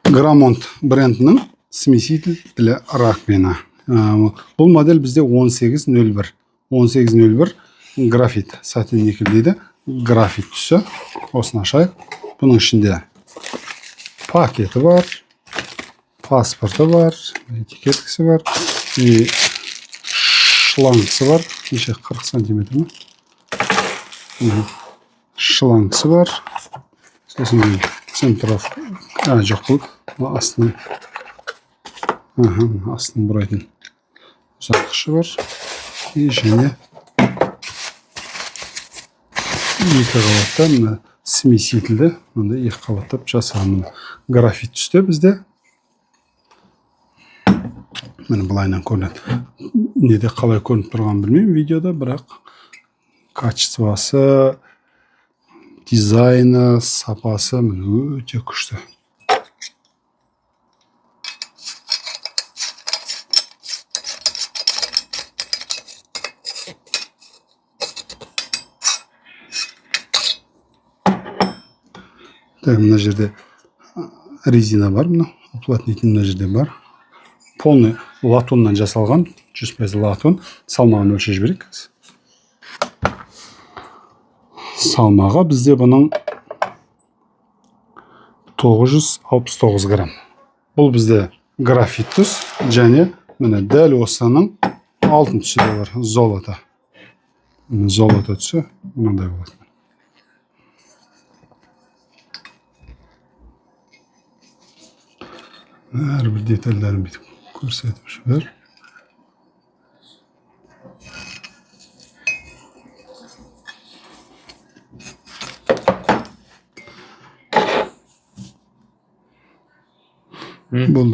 Gramont брендінің смеситель для раковина. Бұл модель бізде 1801. 1801 графит сатин никель дейді. Графит түсі. Осыны ашайық. Бұның ішінде пакеті бар, паспорты бар, этикеткасы бар, и шлангысы бар. Неше 40 сантиметр ме? Шлангысы бар. Сосын центров. Жоқ бұл. Астын бұрайтын ұзатқышы бар. И және екі қабаттан смесительді. Мұнда екі қабаттап жасағанмын. Графит түсті бізде. Мені бұлайынан көрінеді. Неде қалай көрініп тұрған білмеймін видеода, бірақ качествосы, дизайны, сапасы өте күшті. Мына жерде резина бар, уплотнитель мына жерде бар. Полный латуннан жасалған, 100% латун. Салмағын өлшеп жіберейік. Салмағы бізде бұның 969 грамм. Бұл бізде графит түс, және міне дәл осының алтын түсі де бар, золото. Золото түсі мынандай болады. Әрбір детальдерін бүйтіп көрсетіп жібер. Бұл